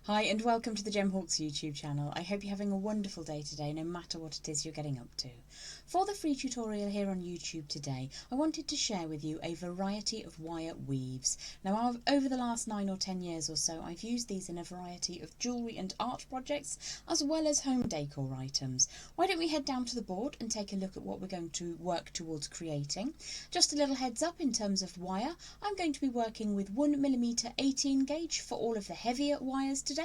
Hi and welcome to the Gem Hawks YouTube channel. I hope you're having a wonderful day today, no matter what it is you're getting up to. For the free tutorial here on YouTube today, I wanted to share with you a variety of wire weaves. Now, over the last 9 or 10 years or so, I've used these in a variety of jewellery and art projects, as well as home decor items. Why don't we head down to the board and take a look at what we're going to work towards creating. Just a little heads up in terms of wire, I'm going to be working with 1mm 18 gauge for all of the heavier wires today.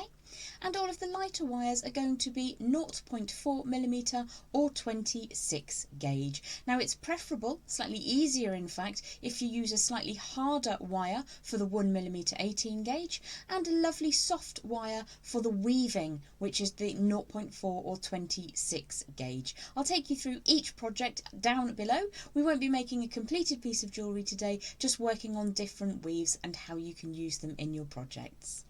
And all of the lighter wires are going to be 0.4mm or 26 gauge. Now it's preferable, slightly easier in fact, if you use a slightly harder wire for the 1mm 18 gauge and a lovely soft wire for the weaving, which is the 0.4 or 26 gauge. I'll take you through each project down below. We won't be making a completed piece of jewellery today, just working on different weaves and how you can use them in your projects.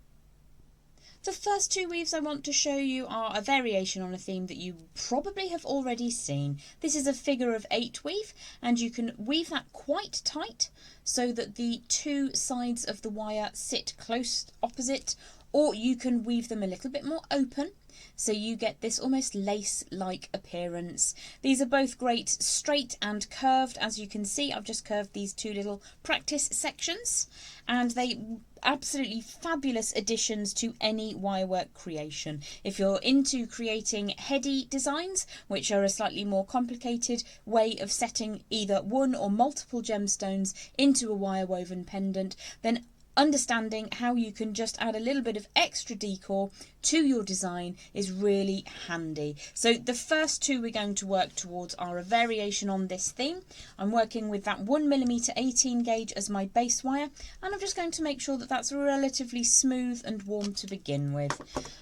The first two weaves I want to show you are a variation on a theme that you probably have already seen. This is a figure of 8 weave, and you can weave that quite tight so that the two sides of the wire sit close opposite, or you can weave them a little bit more open so you get this almost lace-like appearance. These are both great straight and curved. As you can see, I've just curved these two little practice sections, and they absolutely fabulous additions to any wirework creation. If you're into creating heady designs, which are a slightly more complicated way of setting either one or multiple gemstones into a wire woven pendant, then understanding how you can just add a little bit of extra decor to your design is really handy. So the first two we're going to work towards are a variation on this theme. I'm working with that 1mm 18 gauge as my base wire, and I'm just going to make sure that that's relatively smooth and warm to begin with.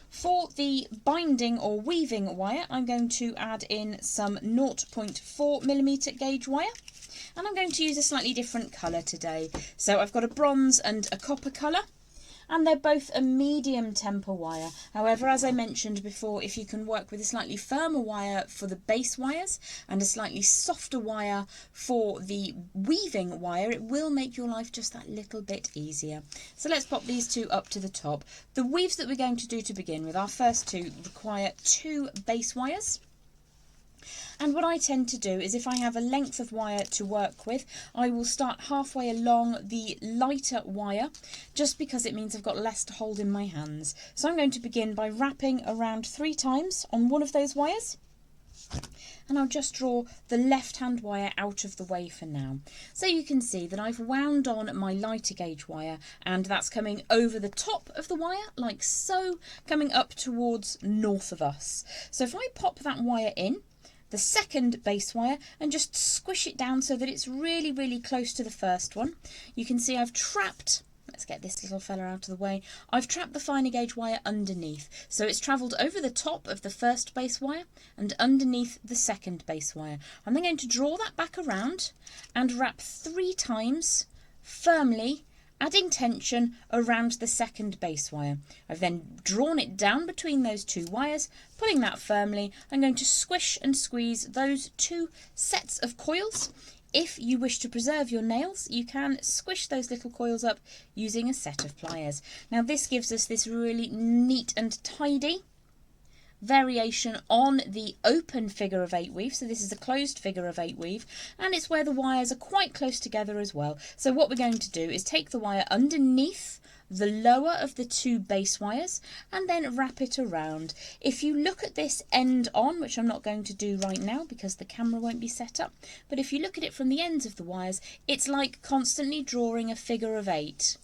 For the binding or weaving wire, I'm going to add in some 0.4mm gauge wire. And I'm going to use a slightly different colour today. So I've got a bronze and a copper colour, and they're both a medium temper wire. However, as I mentioned before, if you can work with a slightly firmer wire for the base wires and a slightly softer wire for the weaving wire, it will make your life just that little bit easier. So let's pop these two up to the top. The weaves that we're going to do to begin with, our first two, require 2 base wires. And what I tend to do is, if I have a length of wire to work with, I will start halfway along the lighter wire, just because it means I've got less to hold in my hands. So I'm going to begin by wrapping around 3 times on one of those wires. And I'll just draw the left-hand wire out of the way for now. So you can see that I've wound on my lighter gauge wire, and that's coming over the top of the wire, like so, coming up towards north of us. So if I pop that wire in, the second base wire, and just squish it down so that it's really, really close to the first one, you can see I've trapped, let's get this little fella out of the way, I've trapped the finer gauge wire underneath. So it's travelled over the top of the first base wire and underneath the second base wire. I'm then going to draw that back around and wrap 3 times firmly, adding tension around the second base wire. I've then drawn it down between those 2 wires, pulling that firmly. I'm going to squish and squeeze those 2 sets of coils. If you wish to preserve your nails, you can squish those little coils up using a set of pliers. Now this gives us this really neat and tidy variation on the open figure of 8 weave. So this is a closed figure of 8 weave, and it's where the wires are quite close together as well. So what we're going to do is take the wire underneath the lower of the 2 base wires and then wrap it around. If you look at this end on, which I'm not going to do right now because the camera won't be set up, but if you look at it from the ends of the wires, it's like constantly drawing a figure of 8.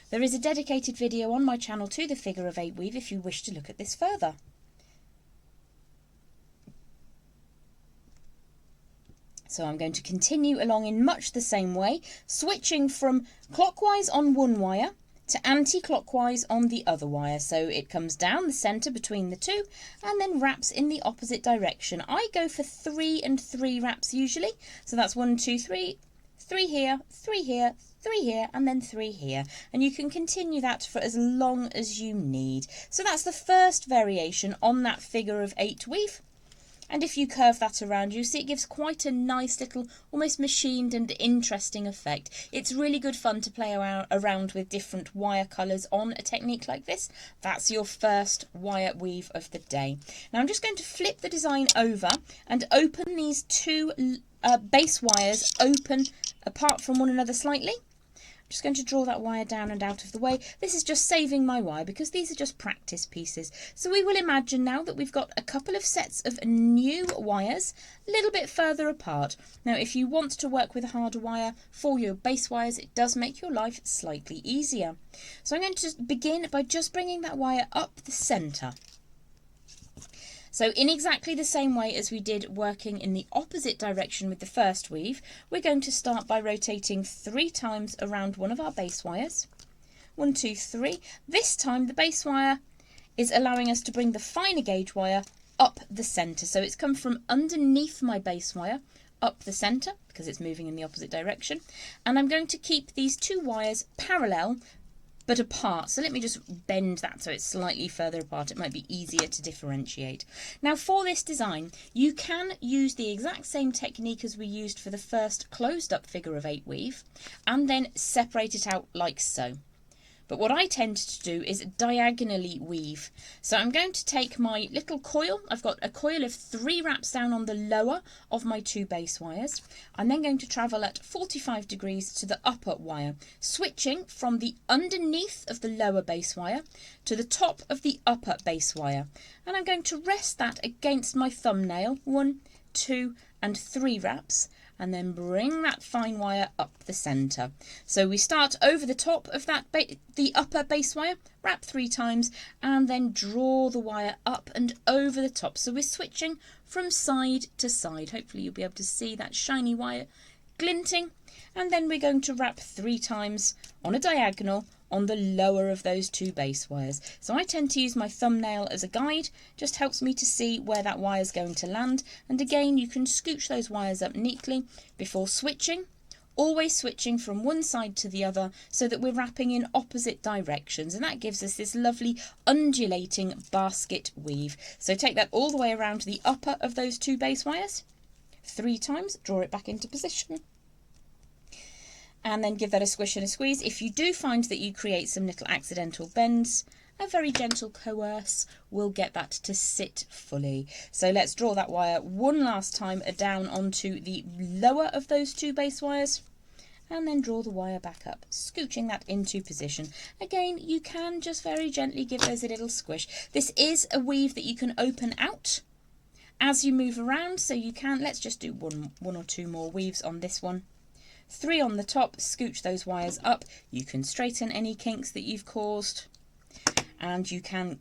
There is a dedicated video on my channel to the figure of 8 weave if you wish to look at this further. So I'm going to continue along in much the same way, switching from clockwise on one wire to anti-clockwise on the other wire. So it comes down the centre between the 2 and then wraps in the opposite direction. I go for 3 and 3 wraps usually. So that's 1, 2, 3, 3 here, 3 here, 3 here, and then 3 here. And you can continue that for as long as you need. So that's the first variation on that figure of 8 weave. And if you curve that around, you see it gives quite a nice little, almost machined and interesting effect. It's really good fun to play around with different wire colours on a technique like this. That's your first wire weave of the day. Now I'm just going to flip the design over and open these two base wires open apart from one another slightly. I'm just going to draw that wire down and out of the way. This is just saving my wire because these are just practice pieces. So we will imagine now that we've got a couple of sets of new wires a little bit further apart. Now if you want to work with a harder wire for your base wires, it does make your life slightly easier. So I'm going to just begin by just bringing that wire up the centre. So in exactly the same way as we did working in the opposite direction with the first weave, we're going to start by rotating 3 times around one of our base wires. 1, 2, 3. This time the base wire is allowing us to bring the finer gauge wire up the centre. So it's come from underneath my base wire up the centre because it's moving in the opposite direction. And I'm going to keep these 2 wires parallel but apart. So let me just bend that so it's slightly further apart. It might be easier to differentiate. Now for this design, you can use the exact same technique as we used for the first closed up figure of 8 weave and then separate it out like so. But what I tend to do is diagonally weave. So I'm going to take my little coil. I've got a coil of 3 wraps down on the lower of my 2 base wires. I'm then going to travel at 45 degrees to the upper wire, switching from the underneath of the lower base wire to the top of the upper base wire. And I'm going to rest that against my thumbnail, 1, 2 and 3 wraps, and then bring that fine wire up the centre. So we start over the top of that the upper base wire, wrap 3 times, and then draw the wire up and over the top. So we're switching from side to side. Hopefully you'll be able to see that shiny wire glinting. And then we're going to wrap 3 times on a diagonal on the lower of those 2 base wires. So I tend to use my thumbnail as a guide, just helps me to see where that wire is going to land. And again, you can scooch those wires up neatly before switching, always switching from one side to the other so that we're wrapping in opposite directions. And that gives us this lovely undulating basket weave. So take that all the way around to the upper of those 2 base wires, 3 times, draw it back into position, and then give that a squish and a squeeze. If you do find that you create some little accidental bends, a very gentle coerce will get that to sit fully. So let's draw that wire one last time down onto the lower of those 2 base wires, and then draw the wire back up, scooching that into position. Again, you can just very gently give those a little squish. This is a weave that you can open out as you move around, so you can, let's just do one or 2 more weaves on this one. 3 on the top, scooch those wires up. You can straighten any kinks that you've caused, and you can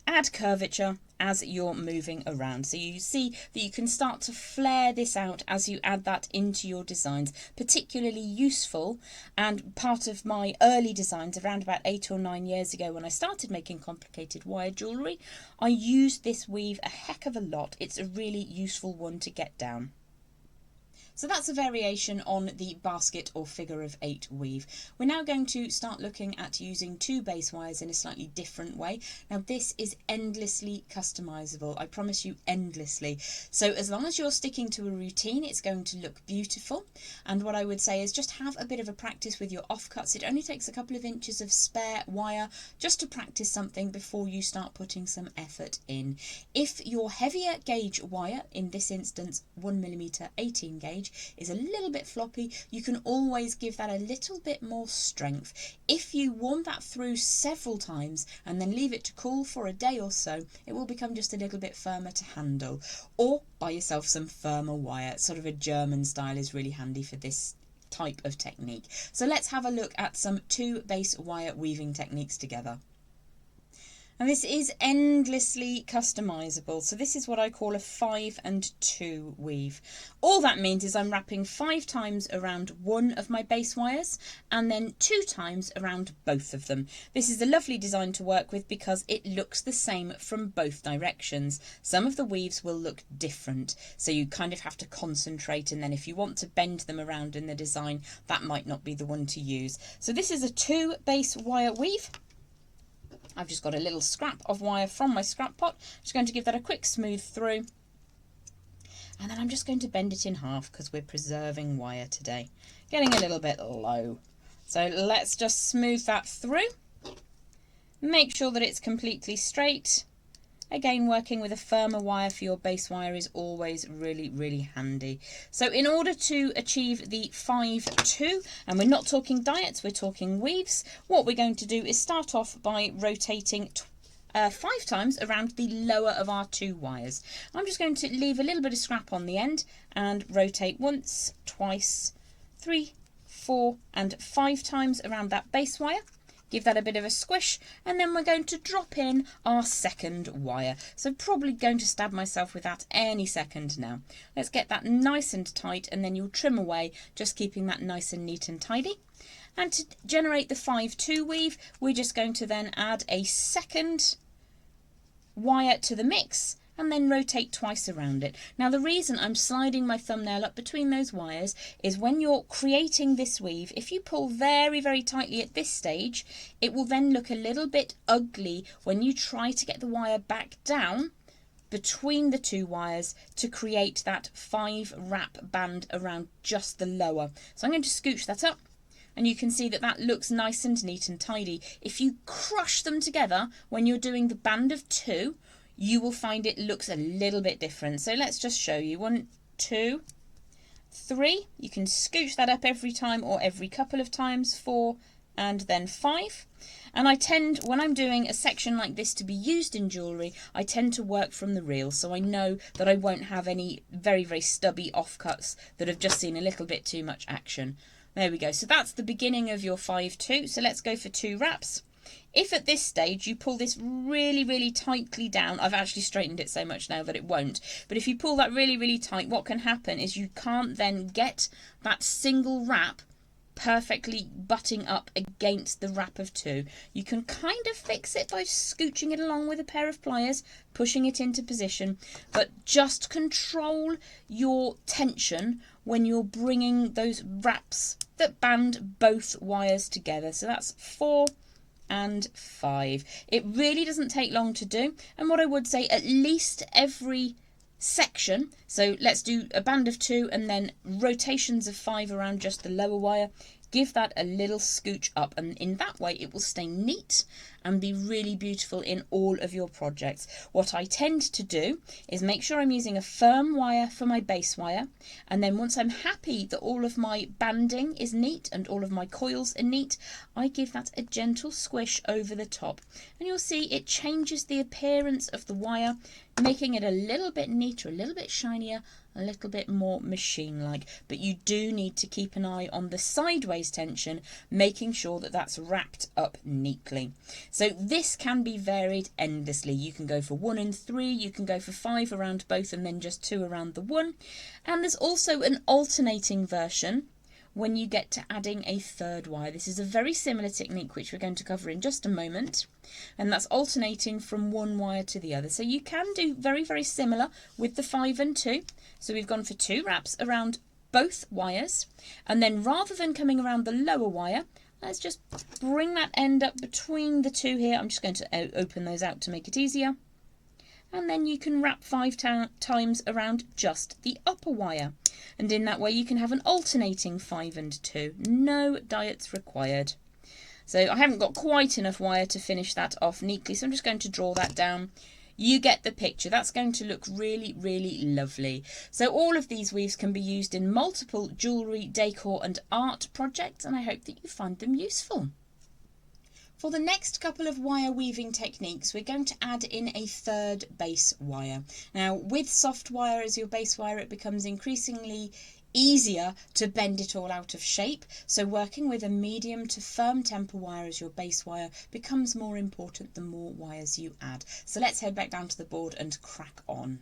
add curvature as you're moving around. So you see that you can start to flare this out as you add that into your designs. Particularly useful, and part of my early designs around about 8 or 9 years ago when I started making complicated wire jewellery, I used this weave a heck of a lot. It's a really useful one to get down. So that's a variation on the basket or figure of 8 weave. We're now going to start looking at using 2 base wires in a slightly different way. Now this is endlessly customizable, I promise you, endlessly. So as long as you're sticking to a routine, it's going to look beautiful. And what I would say is just have a bit of a practice with your offcuts. It only takes a couple of inches of spare wire just to practice something before you start putting some effort in. If your heavier gauge wire, in this instance 1mm 18 gauge, is a little bit floppy, you can always give that a little bit more strength. If you warm that through several times and then leave it to cool for a day or so, it will become just a little bit firmer to handle. Or buy yourself some firmer wire. Sort of a German style is really handy for this type of technique. So let's have a look at some 2 base wire weaving techniques together. And this is endlessly customizable. So this is what I call a 5 and 2 weave. All that means is I'm wrapping 5 times around one of my base wires and then 2 times around both of them. This is a lovely design to work with because it looks the same from both directions. Some of the weaves will look different, so you kind of have to concentrate, and then if you want to bend them around in the design, that might not be the one to use. So this is a 2 base wire weave. I've just got a little scrap of wire from my scrap pot. Just going to give that a quick smooth through. And then I'm just going to bend it in half because we're preserving wire today. Getting a little bit low. So let's just smooth that through. Make sure that it's completely straight. Again, working with a firmer wire for your base wire is always really, really handy. So in order to achieve the 5-2, and we're not talking diets, we're talking weaves, what we're going to do is start off by rotating 5 times around the lower of our 2 wires. I'm just going to leave a little bit of scrap on the end and rotate once, twice, 3, 4 and 5 times around that base wire. Give that a bit of a squish, and then we're going to drop in our second wire. So probably going to stab myself with that any second now. Let's get that nice and tight, and then you'll trim away, just keeping that nice and neat and tidy. And to generate the 5-2 weave, we're just going to then add a second wire to the mix, and then rotate twice around it. Now the reason I'm sliding my thumbnail up between those wires is when you're creating this weave, if you pull very, very tightly at this stage, it will then look a little bit ugly when you try to get the wire back down between the 2 wires to create that 5 wrap band around just the lower. So I'm going to scooch that up. And you can see that that looks nice and neat and tidy. If you crush them together when you're doing the band of 2, you will find it looks a little bit different. So let's just show you. 1, 2, 3. You can scooch that up every time or every couple of times. 4 and then 5. And I tend, when I'm doing a section like this to be used in jewellery, I tend to work from the reel, so I know that I won't have any very, very stubby offcuts that have just seen a little bit too much action. There we go. So that's the beginning of your 5-2. So let's go for 2 wraps. If at this stage you pull this really, really tightly down, I've actually straightened it so much now that it won't, but if you pull that really, really tight, what can happen is you can't then get that single wrap perfectly butting up against the wrap of 2. You can kind of fix it by scooching it along with a pair of pliers, pushing it into position, but just control your tension when you're bringing those wraps that band both wires together. So that's 4 and 5. It really doesn't take long to do, and what I would say, at least every section, so let's do a band of 2 and then rotations of 5 around just the lower wire, give that a little scooch up, and in that way it will stay neat and be really beautiful in all of your projects. What I tend to do is make sure I'm using a firm wire for my base wire, and then once I'm happy that all of my banding is neat and all of my coils are neat, I give that a gentle squish over the top, and you'll see it changes the appearance of the wire, making it a little bit neater, a little bit shinier, a little bit more machine-like. But you do need to keep an eye on the sideways tension, making sure that that's wrapped up neatly. So this can be varied endlessly. You can go for 1 and 3, you can go for 5 around both and then just 2 around the 1. And there's also an alternating version when you get to adding a 3rd wire. This is a very similar technique which we're going to cover in just a moment, and that's alternating from one wire to the other. So you can do very, very similar with the 5 and 2. So we've gone for 2 wraps around both wires, and then rather than coming around the lower wire, let's just bring that end up between the 2 here. I'm just going to open those out to make it easier. And then you can wrap 5 times around just the upper wire. And in that way you can have an alternating 5 and 2. No diets required. So I haven't got quite enough wire to finish that off neatly, so I'm just going to draw that down. You get the picture. That's going to look really, really lovely. So all of these weaves can be used in multiple jewellery, decor and art projects, and I hope that you find them useful. For the next couple of wire weaving techniques, we're going to add in a 3rd base wire. Now, with soft wire as your base wire, it becomes increasingly easier to bend it all out of shape. So working with a medium to firm temper wire as your base wire becomes more important the more wires you add. So let's head back down to the board and crack on.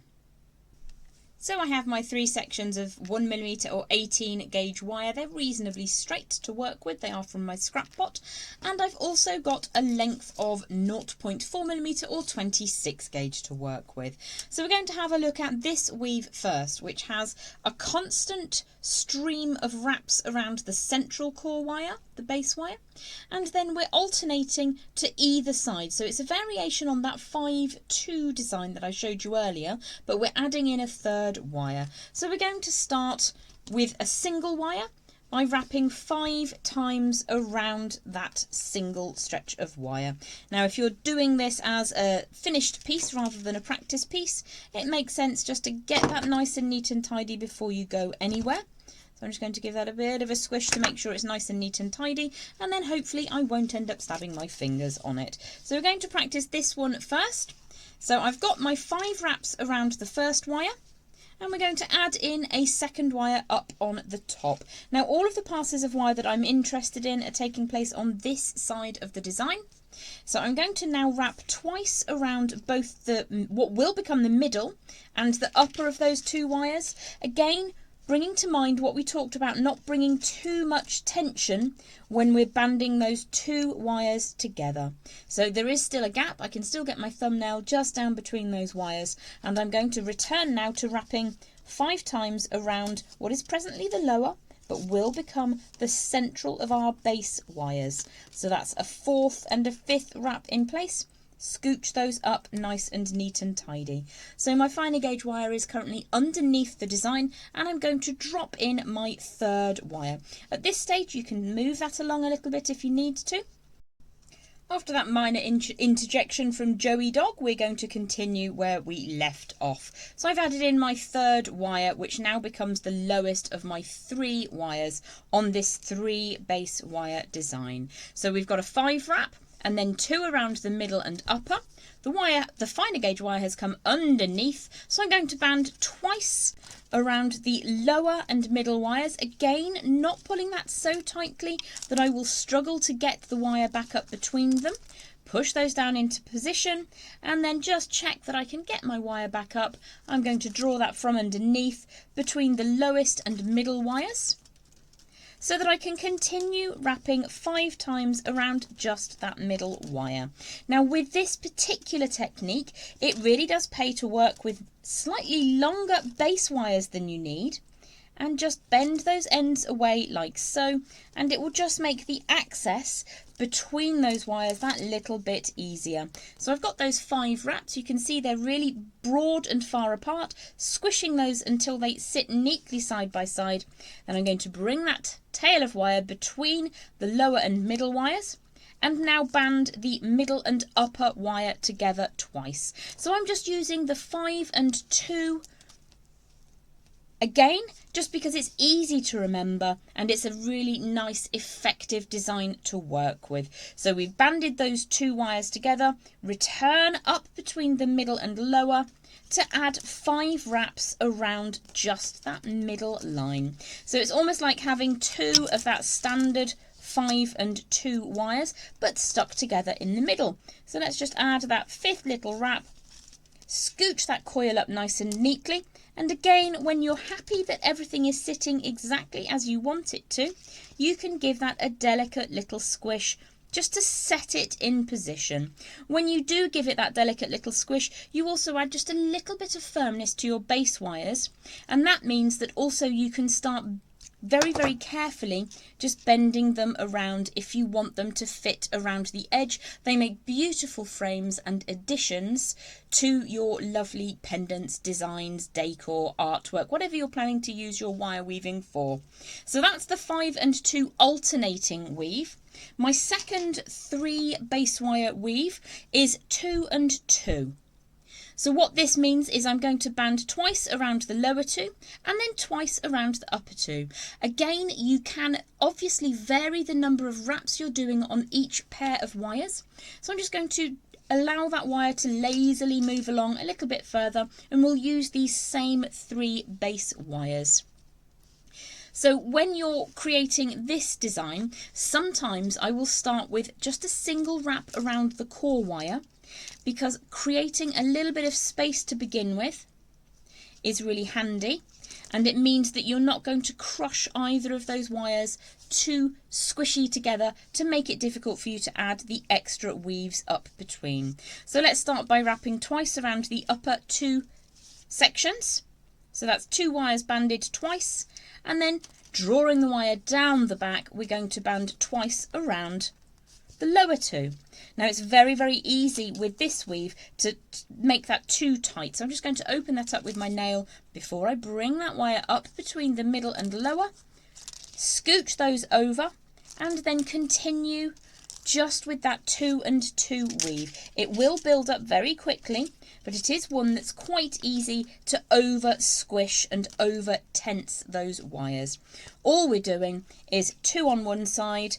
So I have my 3 sections of 1mm or 18 gauge wire. They're reasonably straight to work with. They are from my scrap pot. And I've also got a length of 0.4mm or 26 gauge to work with. So we're going to have a look at this weave first, which has a constant stream of wraps around the central core wire, the base wire, and then we're alternating to either side. So it's a variation on that 5-2 design that I showed you earlier, but we're adding in a third wire. So we're going to start with a single wire by wrapping 5 times around that single stretch of wire. Now, if you're doing this as a finished piece rather than a practice piece, it makes sense just to get that nice and neat and tidy before you go anywhere. So I'm just going to give that a bit of a squish to make sure it's nice and neat and tidy, and then hopefully I won't end up stabbing my fingers on it. So we're going to practice this one first. So I've got my 5 wraps around the first wire, and we're going to add in a second wire up on the top. Now, all of the passes of wire that I'm interested in are taking place on this side of the design. So I'm going to now wrap twice around both what will become the middle and the upper of those 2 wires. Again, bringing to mind what we talked about, not bringing too much tension when we're banding those 2 wires together. So there is still a gap. I can still get my thumbnail just down between those wires, and I'm going to return now to wrapping 5 times around what is presently the lower but will become the central of our base wires. So that's a 4th and a 5th wrap in place. Scooch those up nice and neat and tidy. So my finer gauge wire is currently underneath the design, and I'm going to drop in my 3rd wire. At this stage you can move that along a little bit if you need to. After that minor interjection from Joey Dog, we're going to continue where we left off. So I've added in my 3rd wire, which now becomes the lowest of my 3 wires on this 3 base wire design. So we've got a 5 wrap, and then 2 around the middle and upper. The finer gauge wire has come underneath, so I'm going to band twice around the lower and middle wires. Again, not pulling that so tightly that I will struggle to get the wire back up between them. Push those down into position, and then just check that I can get my wire back up. I'm going to draw that from underneath between the lowest and middle wires, so that I can continue wrapping 5 times around just that middle wire. Now, with this particular technique, it really does pay to work with slightly longer base wires than you need, and just bend those ends away like so, and it will just make the access between those wires that little bit easier. So I've got those 5 wraps. You can see they're really broad and far apart, squishing those until they sit neatly side by side. Then I'm going to bring that tail of wire between the lower and middle wires, and now band the middle and upper wire together twice. So I'm just using the 5 and 2 again, just because it's easy to remember and it's a really nice, effective design to work with. So we've banded those 2 wires together, return up between the middle and lower to add 5 wraps around just that middle line. So it's almost like having 2 of that standard 5 and 2 wires, but stuck together in the middle. So let's just add that 5th little wrap, scooch that coil up nice and neatly, and again, when you're happy that everything is sitting exactly as you want it to, you can give that a delicate little squish just to set it in position. When you do give it that delicate little squish, you also add just a little bit of firmness to your base wires, and that means that also you can start very, very carefully just bending them around if you want them to fit around the edge. They make beautiful frames and additions to your lovely pendants, designs, decor, artwork, whatever you're planning to use your wire weaving for. So that's the 5 and 2 alternating weave. My second 3 base wire weave is 2 and 2. So what this means is I'm going to band twice around the lower 2 and then twice around the upper 2. Again, you can obviously vary the number of wraps you're doing on each pair of wires. So I'm just going to allow that wire to lazily move along a little bit further, and we'll use these same 3 base wires. So when you're creating this design, sometimes I will start with just a single wrap around the core wire, because creating a little bit of space to begin with is really handy, and it means that you're not going to crush either of those wires too squishy together to make it difficult for you to add the extra weaves up between. So let's start by wrapping twice around the upper 2 sections, So that's 2 wires banded twice, and then drawing the wire down the back, we're going to band twice around the lower 2. Now it's very, very easy with this weave to make that too tight. So I'm just going to open that up with my nail before I bring that wire up between the middle and lower, scooch those over, and then continue just with that 2 and 2 weave. It will build up very quickly, but it is one that's quite easy to over squish and over tense those wires. All we're doing is 2 on one side,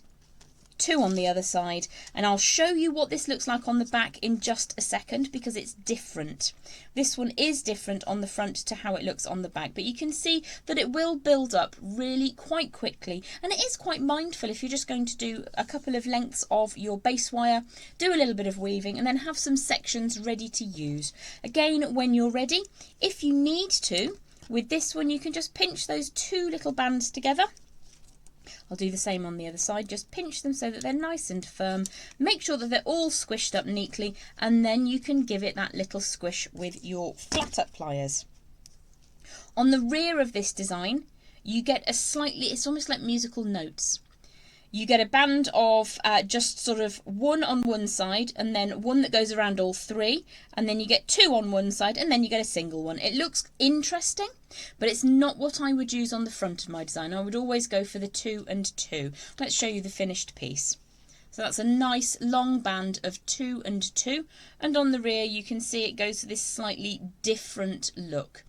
2 on the other side, and I'll show you what this looks like on the back in just a second because it's different. This one is different on the front to how it looks on the back, but you can see that it will build up really quite quickly, and it is quite mindful if you're just going to do a couple of lengths of your base wire, do a little bit of weaving, and then have some sections ready to use. Again, when you're ready, if you need to, with this one you can just pinch those 2 little bands together. I'll do the same on the other side, just pinch them so that they're nice and firm. Make sure that they're all squished up neatly, and then you can give it that little squish with your flat up pliers. On the rear of this design, you get a slightly, it's almost like musical notes. You get a band of just sort of 1 on one side, and then 1 that goes around all 3, and then you get 2 on one side, and then you get a single one. It looks interesting, but it's not what I would use on the front of my design. I would always go for the 2 and 2. Let's show you the finished piece. So that's a nice long band of 2 and 2, and on the rear you can see it goes for this slightly different look.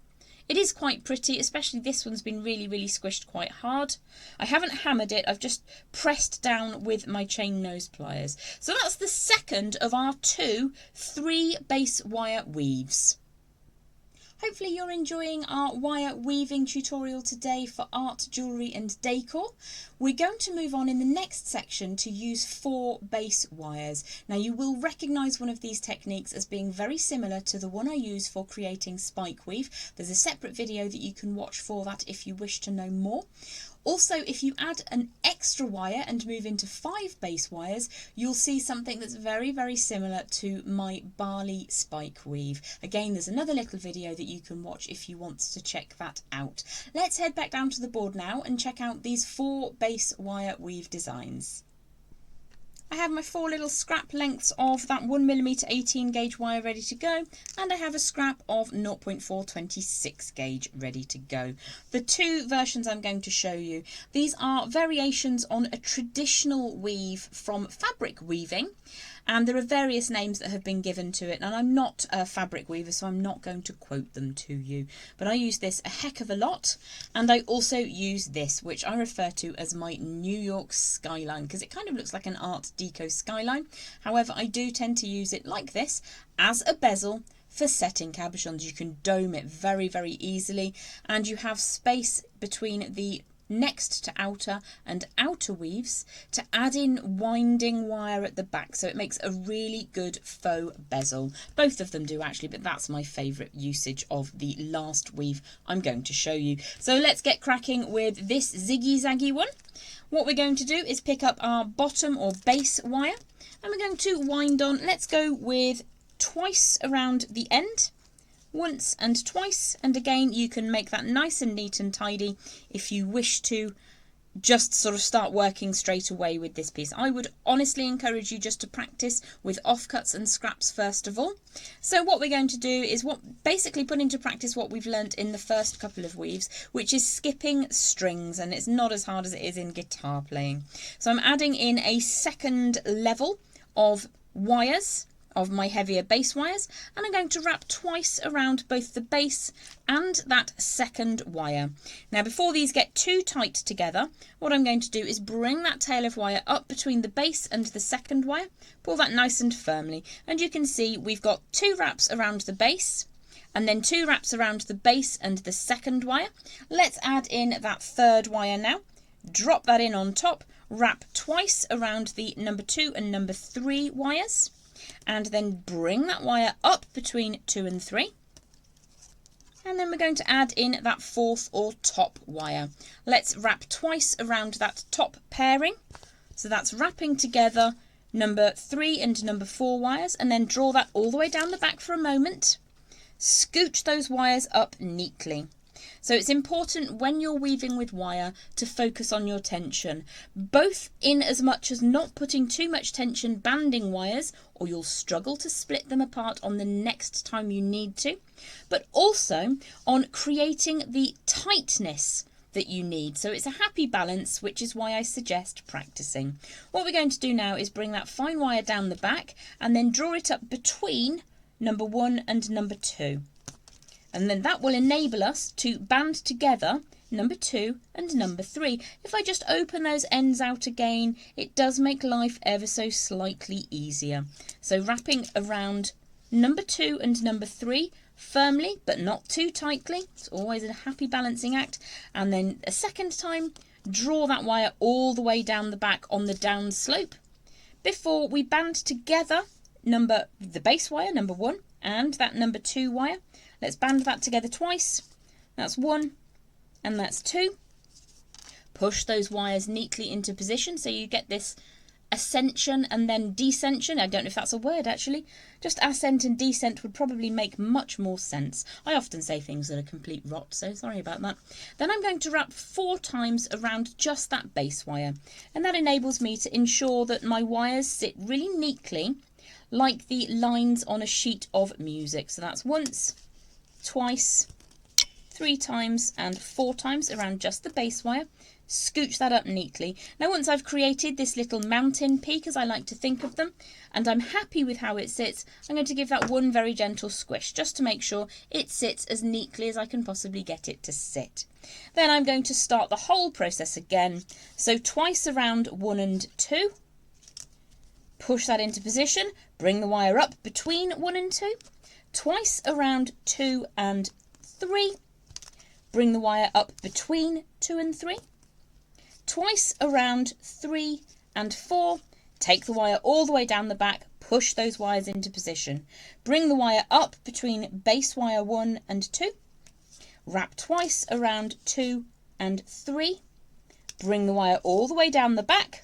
It is quite pretty, especially this one's been really, really squished quite hard. I haven't hammered it, I've just pressed down with my chain nose pliers. So that's the second of our 2 3 base wire weaves. Hopefully you're enjoying our wire weaving tutorial today for art, jewellery and decor. We're going to move on in the next section to use 4 base wires. Now you will recognise one of these techniques as being very similar to the one I use for creating spike weave. There's a separate video that you can watch for that if you wish to know more. Also, if you add an extra wire and move into 5 base wires, you'll see something that's very, very similar to my barley spike weave. Again, there's another little video that you can watch if you want to check that out. Let's head back down to the board now and check out these 4 base wire weave designs. I have my 4 little scrap lengths of that 1mm 18 gauge wire ready to go, and I have a scrap of 0.426 gauge ready to go. The 2 versions I'm going to show you, these are variations on a traditional weave from fabric weaving, and there are various names that have been given to it, and I'm not a fabric weaver so I'm not going to quote them to you, but I use this a heck of a lot, and I also use this, which I refer to as my New York skyline, because it kind of looks like an art deco skyline. However, I do tend to use it like this as a bezel for setting cabochons. You can dome it very, very easily, and you have space between the next to outer and outer weaves to add in winding wire at the back, so it makes a really good faux bezel. Both of them do actually, but that's my favourite usage of the last weave I'm going to show you. So let's get cracking with this ziggy zaggy one. What we're going to do is pick up our bottom or base wire, and we're going to wind on. Let's go with twice around the end, once and twice, and again you can make that nice and neat and tidy if you wish to just sort of start working straight away with this piece. I would honestly encourage you just to practice with offcuts and scraps first of all. So what we're going to do is basically put into practice what we've learnt in the first couple of weaves, which is skipping strings, and it's not as hard as it is in guitar playing. So I'm adding in a second level of wires, of my heavier base wires, and I'm going to wrap twice around both the base and that second wire. Now before these get too tight together, what I'm going to do is bring that tail of wire up between the base and the second wire, pull that nice and firmly, and you can see we've got 2 wraps around the base and then 2 wraps around the base and the second wire. Let's add in that third wire now, drop that in on top, wrap twice around the number 2 and number 3 wires, and then bring that wire up between 2 and 3. And then we're going to add in that 4th or top wire. Let's wrap twice around that top pairing. So that's wrapping together number 3 and number 4 wires, and then draw that all the way down the back for a moment. Scooch those wires up neatly. So it's important when you're weaving with wire to focus on your tension, both in as much as not putting too much tension banding wires, or you'll struggle to split them apart on the next time you need to, but also on creating the tightness that you need. So it's a happy balance, which is why I suggest practicing. What we're going to do now is bring that fine wire down the back and then draw it up between number 1 and number 2. And then that will enable us to band together number 2 and number 3. If I just open those ends out again, it does make life ever so slightly easier. So wrapping around number 2 and number 3 firmly, but not too tightly. It's always a happy balancing act. And then a second time, draw that wire all the way down the back on the down slope before we band together the base wire, number 1, and that number 2 wire. Let's band that together twice. That's 1 and that's 2. Push those wires neatly into position so you get this ascension and then descension. I don't know if that's a word actually. Just ascent and descent would probably make much more sense. I often say things that are complete rot, so sorry about that. Then I'm going to wrap 4 times around just that base wire, and that enables me to ensure that my wires sit really neatly like the lines on a sheet of music. So that's once, twice, 3 times and 4 times around just the base wire. Scooch that up neatly. Now once I've created this little mountain peak, as I like to think of them, and I'm happy with how it sits, I'm going to give that one very gentle squish just to make sure it sits as neatly as I can possibly get it to sit. Then I'm going to start the whole process again. So twice around 1 and 2. Push that into position, bring the wire up between 1 and 2. Twice around 2 and 3. Bring the wire up between 2 and 3. Twice around 3 and 4, take the wire all the way down the back, push those wires into position. Bring the wire up between base wire 1 and 2, wrap twice around 2 and 3, bring the wire all the way down the back,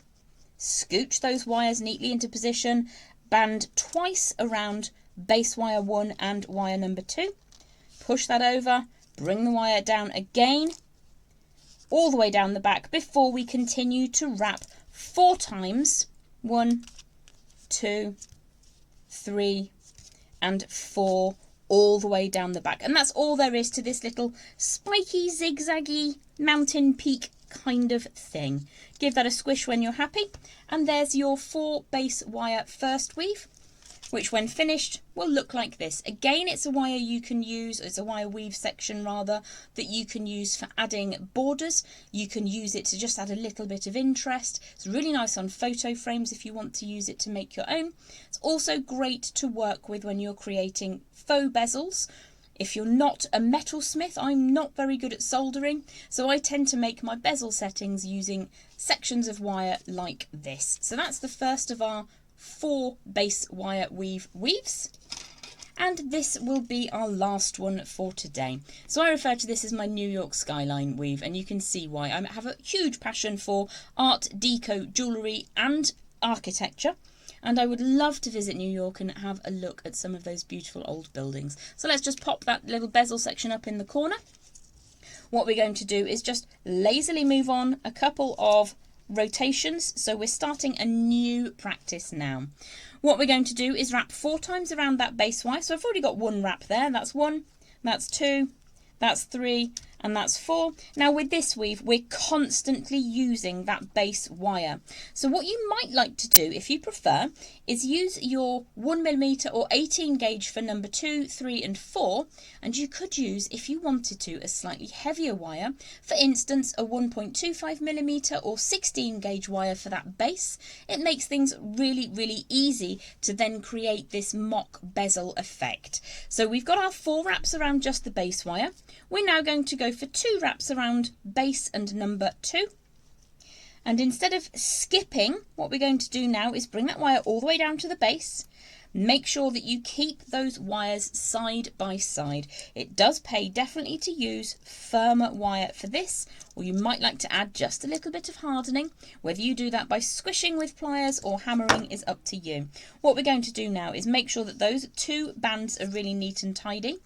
scooch those wires neatly into position, band twice around base wire 1 and wire number 2, push that over, bring the wire down again, all the way down the back before we continue to wrap 4 times, 1, 2, 3 and 4 all the way down the back. And that's all there is to this little spiky, zigzaggy mountain peak kind of thing. Give that a squish when you're happy, and there's your 4 base wire first weave, which when finished will look like this. Again, it's a wire you can use, it's a wire weave section rather, that you can use for adding borders. You can use it to just add a little bit of interest. It's really nice on photo frames if you want to use it to make your own. It's also great to work with when you're creating faux bezels. If you're not a metalsmith, I'm not very good at soldering, so I tend to make my bezel settings using sections of wire like this. So that's the first of our 4 base wire weaves, and this will be our last one for today. So I refer to this as my New York skyline weave, and you can see why. I have a huge passion for art, deco, jewellery and architecture, and I would love to visit New York and have a look at some of those beautiful old buildings. So let's just pop that little bezel section up in the corner. What we're going to do is just lazily move on a couple of rotations, so we're starting a new practice now. What we're going to do is wrap 4 times around that base wire. So I've already got 1 wrap there. That's 1, that's 2, that's 3 and that's 4. Now with this weave we're constantly using that base wire. So what you might like to do, if you prefer, is use your 1mm or 18 gauge for number 2, 3 and 4, and you could use, if you wanted to, a slightly heavier wire, for instance a 1.25mm or 16 gauge wire for that base. It makes things really easy to then create this mock bezel effect. So we've got our 4 wraps around just the base wire. We're now going to go for 2 wraps around base and number 2. And instead of skipping, what we're going to do now is bring that wire all the way down to the base. Make sure that you keep those wires side by side. It does pay definitely to use firmer wire for this, or you might like to add just a little bit of hardening. Whether you do that by squishing with pliers or hammering is up to you. What we're going to do now is make sure that those 2 bands are really neat and tidy.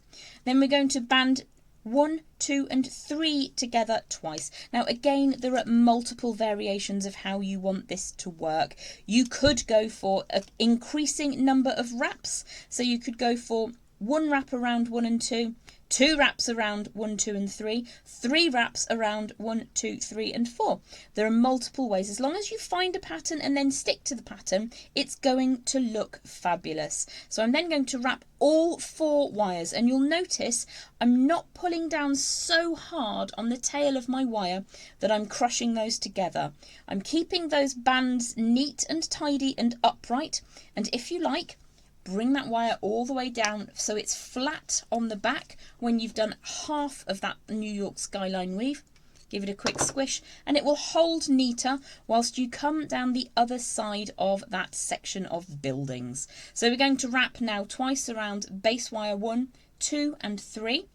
Then we're going to band 1, 2 and 3 together twice. Now again, there are multiple variations of how you want this to work. You could go for an increasing number of wraps. So you could go for 1 wrap around 1 and 2, 2 wraps around 1, 2 and 3, 3 wraps around 1, 2, 3 and 4. There are multiple ways. As long as you find a pattern and then stick to the pattern, it's going to look fabulous. So I'm then going to wrap all 4 wires, and you'll notice I'm not pulling down so hard on the tail of my wire that I'm crushing those together. I'm keeping those bands neat and tidy and upright, and if you like, bring that wire all the way down so it's flat on the back when you've done half of that New York skyline weave. Give it a quick squish and it will hold neater whilst you come down the other side of that section of buildings. So we're going to wrap now twice around base wire 1, 2 and 3.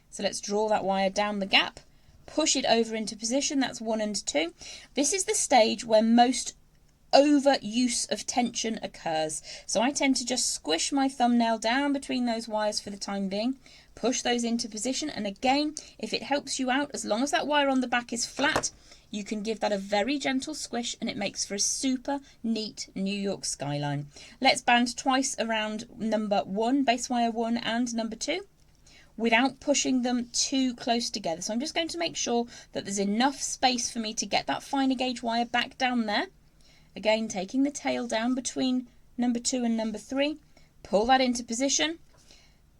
So let's draw that wire down the gap, push it over into position, that's 1 and 2. This is the stage where most overuse of tension occurs. So I tend to just squish my thumbnail down between those wires for the time being, push those into position, and again, if it helps you out, as long as that wire on the back is flat, you can give that a very gentle squish and it makes for a super neat New York skyline. Let's band twice around number 1, base wire 1 and number 2. Without pushing them too close together. So I'm just going to make sure that there's enough space for me to get that finer gauge wire back down there. Again, taking the tail down between number 2 and number 3, pull that into position,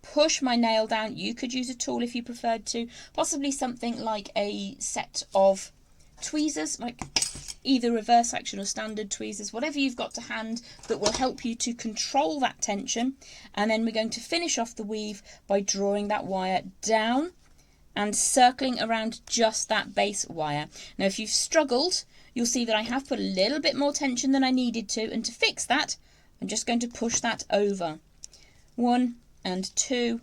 push my nail down. You could use a tool if you preferred to, possibly something like a set of tweezers, like either reverse action or standard tweezers, whatever you've got to hand that will help you to control that tension. And then we're going to finish off the weave by drawing that wire down and circling around just that base wire. Now, if you've struggled, you'll see that I have put a little bit more tension than I needed to, and to fix that, I'm just going to push that over. 1 and 2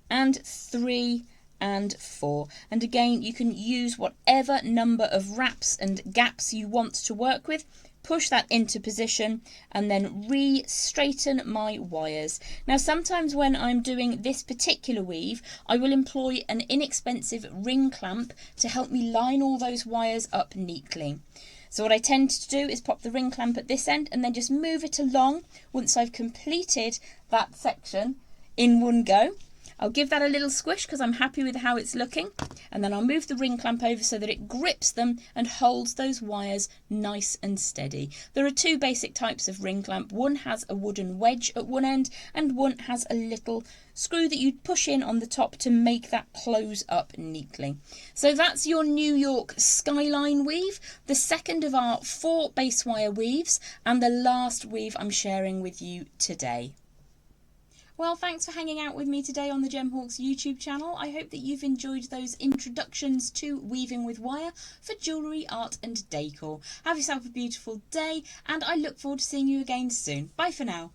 and 3 and 4. And again, you can use whatever number of wraps and gaps you want to work with. Push that into position and then re-straighten my wires. Now sometimes when I'm doing this particular weave, I will employ an inexpensive ring clamp to help me line all those wires up neatly. So what I tend to do is pop the ring clamp at this end and then just move it along once I've completed that section in one go. I'll give that a little squish because I'm happy with how it's looking, and then I'll move the ring clamp over so that it grips them and holds those wires nice and steady. There are 2 basic types of ring clamp. One has a wooden wedge at one end and one has a little screw that you'd push in on the top to make that close up neatly. So that's your New York skyline weave, the second of our 4 base wire weaves and the last weave I'm sharing with you today. Well, thanks for hanging out with me today on the Gemhawks YouTube channel. I hope that you've enjoyed those introductions to weaving with wire for jewellery, art and decor. Have yourself a beautiful day and I look forward to seeing you again soon. Bye for now.